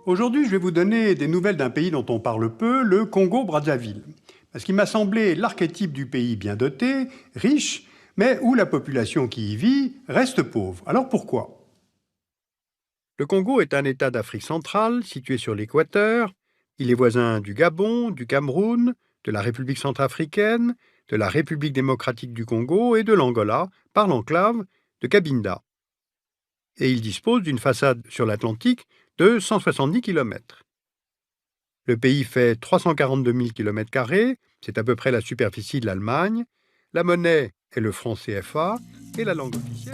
Aujourd'hui, je vais vous donner des nouvelles d'un pays dont on parle peu, le Congo-Brazzaville. Parce qu'il m'a semblé l'archétype du pays bien doté, riche, mais où la population qui y vit reste pauvre. Alors pourquoi? Le Congo est un État d'Afrique centrale, situé sur l'équateur. Il est voisin du Gabon, du Cameroun, de la République centrafricaine, de la République démocratique du Congo et de l'Angola, par l'enclave de Cabinda. Et il dispose d'une façade sur l'Atlantique de 170 km. Le pays fait 342 000 km², c'est à peu près la superficie de l'Allemagne. La monnaie est le franc CFA et la langue officielle.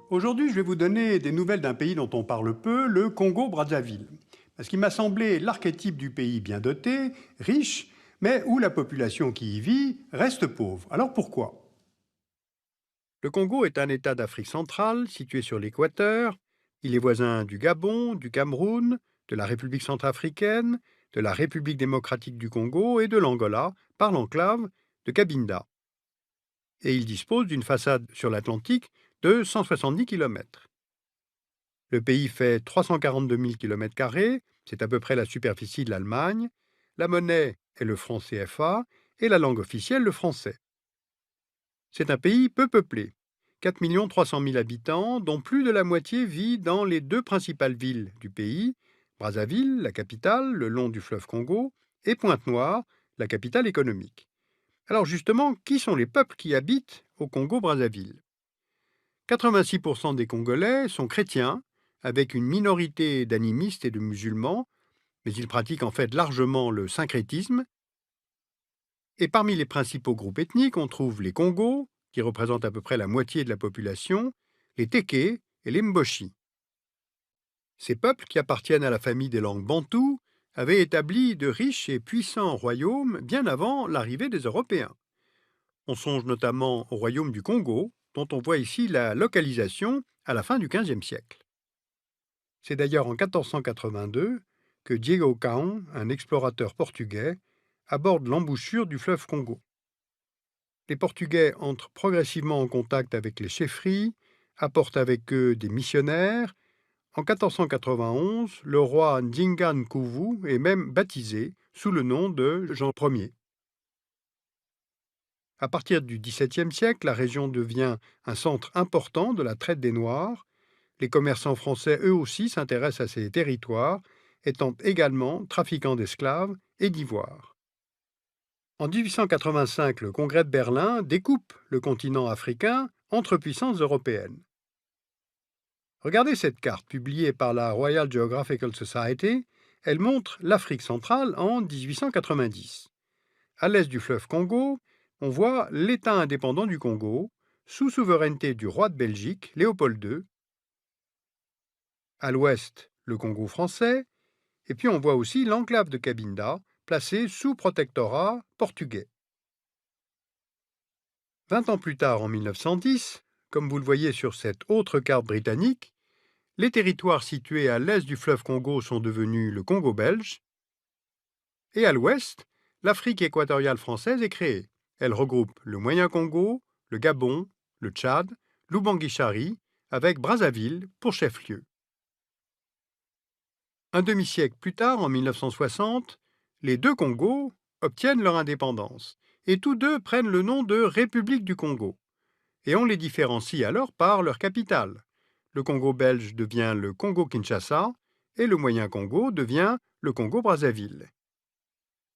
Aujourd'hui, je vais vous donner des nouvelles d'un pays dont on parle peu, le Congo-Brazzaville. Parce qu'il m'a semblé l'archétype du pays bien doté, riche, mais où la population qui y vit reste pauvre. Alors pourquoi? Le Congo est un État d'Afrique centrale, situé sur l'équateur. Il est voisin du Gabon, du Cameroun, de la République centrafricaine, de la République démocratique du Congo et de l'Angola, par l'enclave de Cabinda. Et il dispose d'une façade sur l'Atlantique de 170 km. Le pays fait 342 000 km², c'est à peu près la superficie de l'Allemagne. La monnaie est le franc CFA et la langue officielle le français. C'est un pays peu peuplé, 4 300 000 habitants, dont plus de la moitié vit dans les deux principales villes du pays, Brazzaville, la capitale, le long du fleuve Congo, et Pointe-Noire, la capitale économique. Alors justement, qui sont les peuples qui habitent au Congo-Brazzaville? 86% des Congolais sont chrétiens, avec une minorité d'animistes et de musulmans, mais ils pratiquent en fait largement le syncrétisme. Et parmi les principaux groupes ethniques, on trouve les Congos, qui représentent à peu près la moitié de la population, les Téké et les Mboshi. Ces peuples, qui appartiennent à la famille des langues bantoues, avaient établi de riches et puissants royaumes bien avant l'arrivée des Européens. On songe notamment au royaume du Congo, dont on voit ici la localisation à la fin du XVe siècle. C'est d'ailleurs en 1482 que Diego Caon, un explorateur portugais, aborde l'embouchure du fleuve Congo. Les Portugais entrent progressivement en contact avec les chefferies, apportent avec eux des missionnaires. En 1491, le roi Ndinga Nkuvu est même baptisé sous le nom de Jean Ier. À partir du XVIIe siècle, la région devient un centre important de la traite des Noirs. Les commerçants français, eux aussi, s'intéressent à ces territoires, étant également trafiquants d'esclaves et d'ivoire. En 1885, le Congrès de Berlin découpe le continent africain entre puissances européennes. Regardez cette carte publiée par la Royal Geographical Society. Elle montre l'Afrique centrale en 1890. À l'est du fleuve Congo, on voit l'État indépendant du Congo, sous souveraineté du roi de Belgique, Léopold II. À l'ouest, le Congo français, et puis on voit aussi l'enclave de Cabinda, placée sous protectorat portugais. 20 ans plus tard, en 1910, comme vous le voyez sur cette autre carte britannique, les territoires situés à l'est du fleuve Congo sont devenus le Congo belge, et à l'ouest, l'Afrique équatoriale française est créée. Elle regroupe le Moyen-Congo, le Gabon, le Tchad, l'Oubangui-Chari, avec Brazzaville pour chef-lieu. Un demi-siècle plus tard, en 1960, les deux Congos obtiennent leur indépendance, et tous deux prennent le nom de République du Congo. Et on les différencie alors par leur capitale. Le Congo belge devient le Congo-Kinshasa, et le Moyen-Congo devient le Congo-Brazzaville.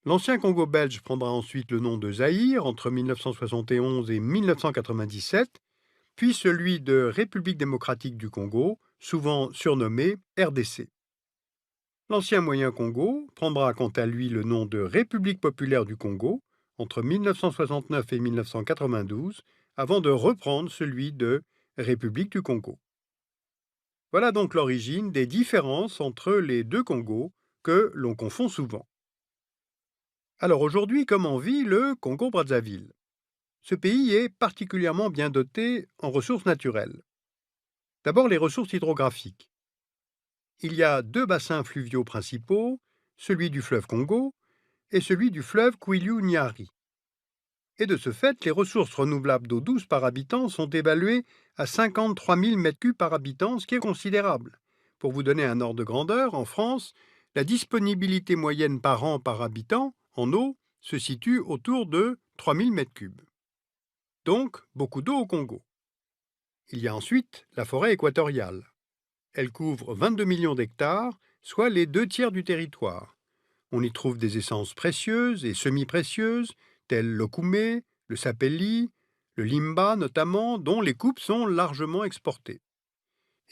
L'ancien Congo belge prendra ensuite le nom de Zaïre entre 1971 et 1997, puis celui de République démocratique du Congo, souvent surnommé RDC. L'ancien Moyen-Congo prendra quant à lui le nom de République populaire du Congo entre 1969 et 1992, avant de reprendre celui de République du Congo. Voilà donc l'origine des différences entre les deux Congos que l'on confond souvent. Alors aujourd'hui, comment vit le Congo-Brazzaville? Ce pays est particulièrement bien doté en ressources naturelles. D'abord les ressources hydrographiques. Il y a 2 bassins fluviaux principaux, celui du fleuve Congo et celui du fleuve Kwilu-Nyari. Et de ce fait, les ressources renouvelables d'eau douce par habitant sont évaluées à 53 000 m3 par habitant, ce qui est considérable. Pour vous donner un ordre de grandeur, en France, la disponibilité moyenne par an par habitant en eau se situe autour de 3 000 m3. Donc, beaucoup d'eau au Congo. Il y a ensuite la forêt équatoriale. Elle couvre 22 millions d'hectares, soit les 2/3 du territoire. On y trouve des essences précieuses et semi-précieuses, telles l'okoumé, le sapelli, le limba notamment, dont les coupes sont largement exportées.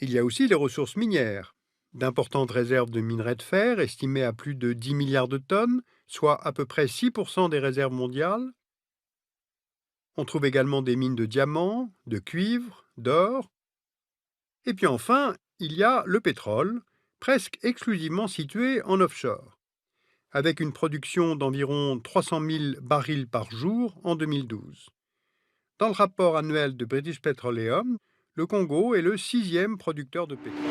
Il y a aussi les ressources minières, d'importantes réserves de minerais de fer estimées à plus de 10 milliards de tonnes, soit à peu près 6% des réserves mondiales. On trouve également des mines de diamants, de cuivre, d'or. Et puis enfin, il y a le pétrole, presque exclusivement situé en offshore, avec une production d'environ 300 000 barils par jour en 2012. Dans le rapport annuel de British Petroleum, le Congo est le 6e producteur de pétrole.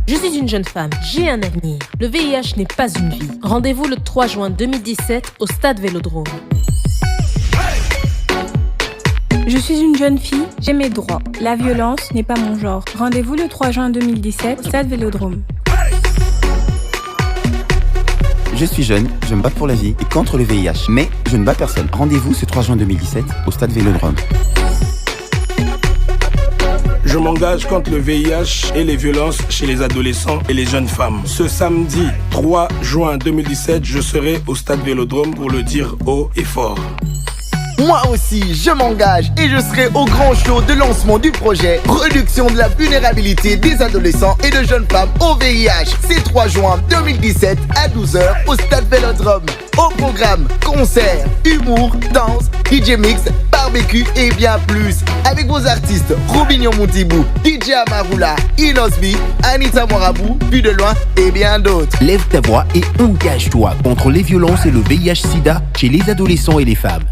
Je suis une jeune femme, j'ai un avenir. Le VIH n'est pas une vie. Rendez-vous le 3 juin 2017 au Stade Vélodrome. Je suis une jeune fille, j'ai mes droits. La violence n'est pas mon genre. Rendez-vous le 3 juin 2017 au Stade Vélodrome. Je suis jeune, je me bats pour la vie et contre le VIH, mais je ne bats personne. Rendez-vous ce 3 juin 2017 au Stade Vélodrome. Je m'engage contre le VIH et les violences chez les adolescents et les jeunes femmes. Ce samedi 3 juin 2017, je serai au Stade Vélodrome pour le dire haut et fort. Moi aussi, je m'engage et je serai au grand show de lancement du projet Réduction de la vulnérabilité des adolescents et de jeunes femmes au VIH. C'est 3 juin 2017 à 12h au Stade Vélodrome. Au programme, concerts, humour, danse, DJ mix, barbecue et bien plus. Avec vos artistes Robinho Moutibou, DJ Amarula, Inosbi, Anita Morabou, Puis de loin et bien d'autres. Lève ta voix et engage-toi contre les violences et le VIH-Sida chez les adolescents et les femmes.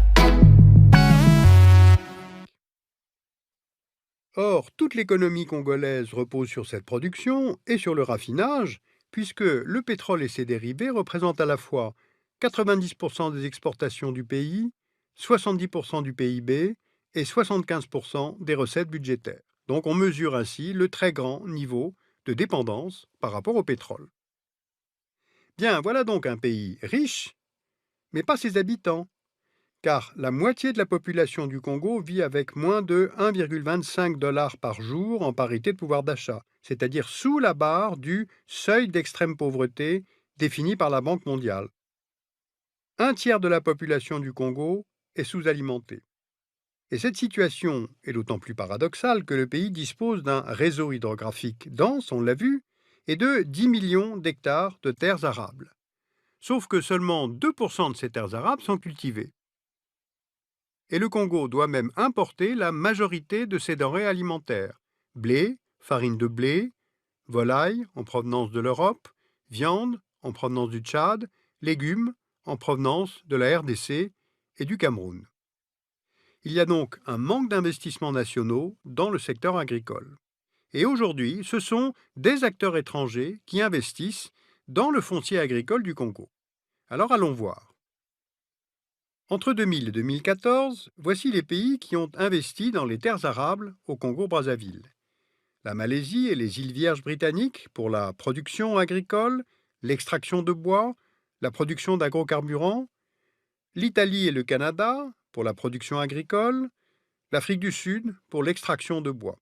Or, toute l'économie congolaise repose sur cette production et sur le raffinage, puisque le pétrole et ses dérivés représentent à la fois 90% des exportations du pays, 70% du PIB et 75% des recettes budgétaires. Donc on mesure ainsi le très grand niveau de dépendance par rapport au pétrole. Bien, voilà donc un pays riche, mais pas ses habitants, car la moitié de la population du Congo vit avec moins de 1,25 $ par jour en parité de pouvoir d'achat, c'est-à-dire sous la barre du seuil d'extrême pauvreté défini par la Banque mondiale. Un tiers de la population du Congo est sous-alimentée. Et cette situation est d'autant plus paradoxale que le pays dispose d'un réseau hydrographique dense, on l'a vu, et de 10 millions d'hectares de terres arables. Sauf que seulement 2% de ces terres arables sont cultivées. Et le Congo doit même importer la majorité de ses denrées alimentaires. Blé, farine de blé, volaille en provenance de l'Europe, viande en provenance du Tchad, légumes en provenance de la RDC et du Cameroun. Il y a donc un manque d'investissements nationaux dans le secteur agricole. Et aujourd'hui, ce sont des acteurs étrangers qui investissent dans le foncier agricole du Congo. Alors allons voir. Entre 2000 et 2014, voici les pays qui ont investi dans les terres arables au Congo-Brazzaville. La Malaisie et les îles Vierges britanniques pour la production agricole, l'extraction de bois, la production d'agrocarburants, l'Italie et le Canada pour la production agricole, l'Afrique du Sud pour l'extraction de bois.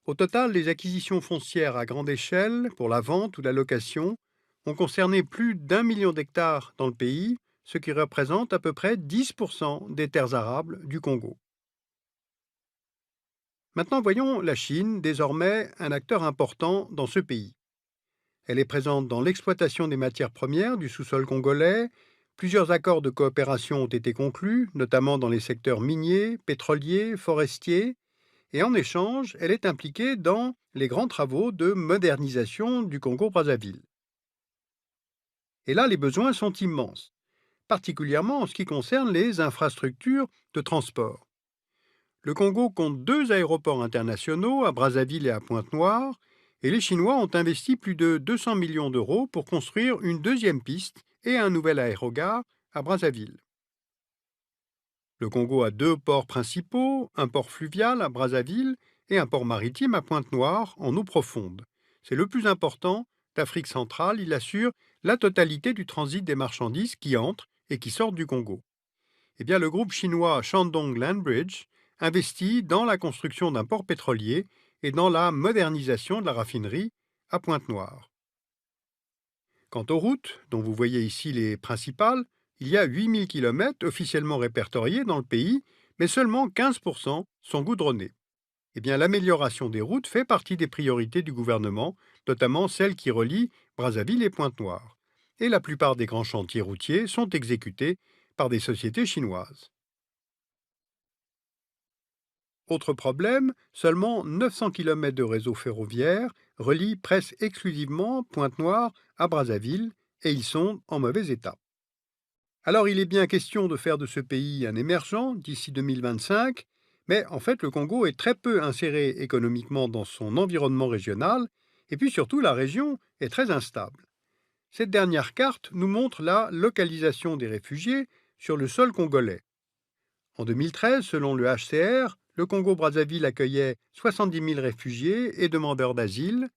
Au total, les acquisitions foncières à grande échelle pour la vente ou la location ont concerné plus d'1 million d'hectares dans le pays, ce qui représente à peu près 10% des terres arables du Congo. Maintenant, voyons la Chine, désormais un acteur important dans ce pays. Elle est présente dans l'exploitation des matières premières du sous-sol congolais. Plusieurs accords de coopération ont été conclus, notamment dans les secteurs miniers, pétroliers, forestiers, et en échange, elle est impliquée dans les grands travaux de modernisation du Congo-Brazzaville. Et là, les besoins sont immenses, particulièrement en ce qui concerne les infrastructures de transport. Le Congo compte 2 aéroports internationaux à Brazzaville et à Pointe-Noire, et les Chinois ont investi plus de 200 millions d'euros pour construire une 2e piste et un nouvel aérogare à Brazzaville. Le Congo a 2 ports principaux, un port fluvial à Brazzaville et un port maritime à Pointe-Noire en eau profonde. C'est le plus important d'Afrique centrale, il assure la totalité du transit des marchandises qui entrent et qui sortent du Congo. Eh bien, le groupe chinois Shandong Land Bridge investit dans la construction d'un port pétrolier et dans la modernisation de la raffinerie à Pointe-Noire. Quant aux routes, dont vous voyez ici les principales, il y a 8000 km officiellement répertoriés dans le pays, mais seulement 15% sont goudronnés. Eh bien, l'amélioration des routes fait partie des priorités du gouvernement, notamment celles qui relient Brazzaville et Pointe-Noire. Et la plupart des grands chantiers routiers sont exécutés par des sociétés chinoises. Autre problème, seulement 900 km de réseau ferroviaire relient presque exclusivement Pointe-Noire à Brazzaville, et ils sont en mauvais état. Alors il est bien question de faire de ce pays un émergent d'ici 2025, mais en fait le Congo est très peu inséré économiquement dans son environnement régional, et puis surtout la région est très instable. Cette dernière carte nous montre la localisation des réfugiés sur le sol congolais. En 2013, selon le HCR, le Congo-Brazzaville accueillait 70 000 réfugiés et demandeurs d'asile,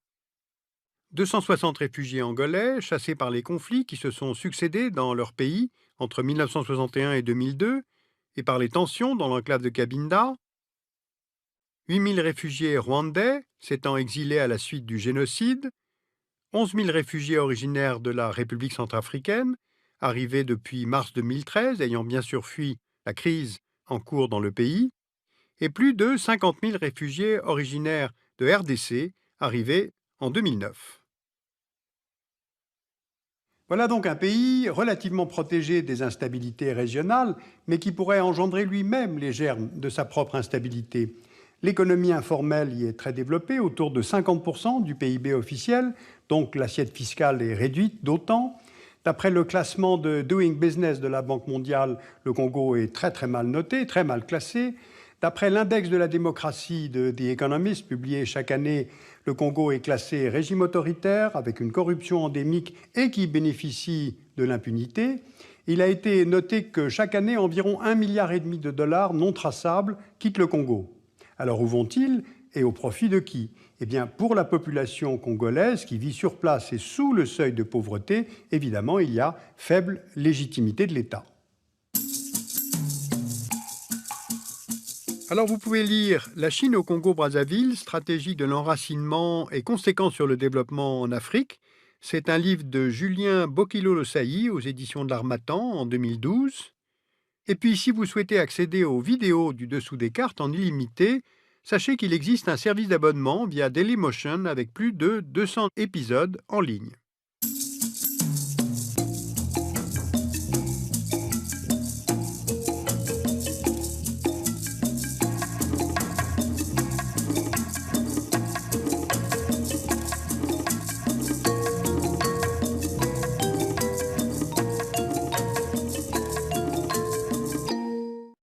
260 réfugiés angolais chassés par les conflits qui se sont succédés dans leur pays entre 1961 et 2002 et par les tensions dans l'enclave de Cabinda, 8 000 réfugiés rwandais s'étant exilés à la suite du génocide, 11 000 réfugiés originaires de la République centrafricaine, arrivés depuis mars 2013, ayant bien sûr fui la crise en cours dans le pays, et plus de 50 000 réfugiés originaires de RDC, arrivés en 2009. Voilà donc un pays relativement protégé des instabilités régionales, mais qui pourrait engendrer lui-même les germes de sa propre instabilité. L'économie informelle y est très développée, autour de 50% du PIB officiel, donc l'assiette fiscale est réduite d'autant. D'après le classement de Doing Business de la Banque mondiale, le Congo est très mal noté, très mal classé. D'après l'index de la démocratie de The Economist, publié chaque année, le Congo est classé régime autoritaire, avec une corruption endémique et qui bénéficie de l'impunité. Il a été noté que chaque année, environ 1,5 milliard de dollars non traçables quittent le Congo. Alors où vont-ils et au profit de qui ? Eh bien, pour la population congolaise qui vit sur place et sous le seuil de pauvreté, évidemment, il y a faible légitimité de l'État. Alors vous pouvez lire « La Chine au Congo-Brazzaville, stratégie de l'enracinement et conséquences sur le développement en Afrique ». C'est un livre de Julien Bokilo-Losailly aux éditions de l'Harmattan en 2012. Et puis si vous souhaitez accéder aux vidéos du dessous des cartes en illimité, sachez qu'il existe un service d'abonnement via Dailymotion avec plus de 200 épisodes en ligne.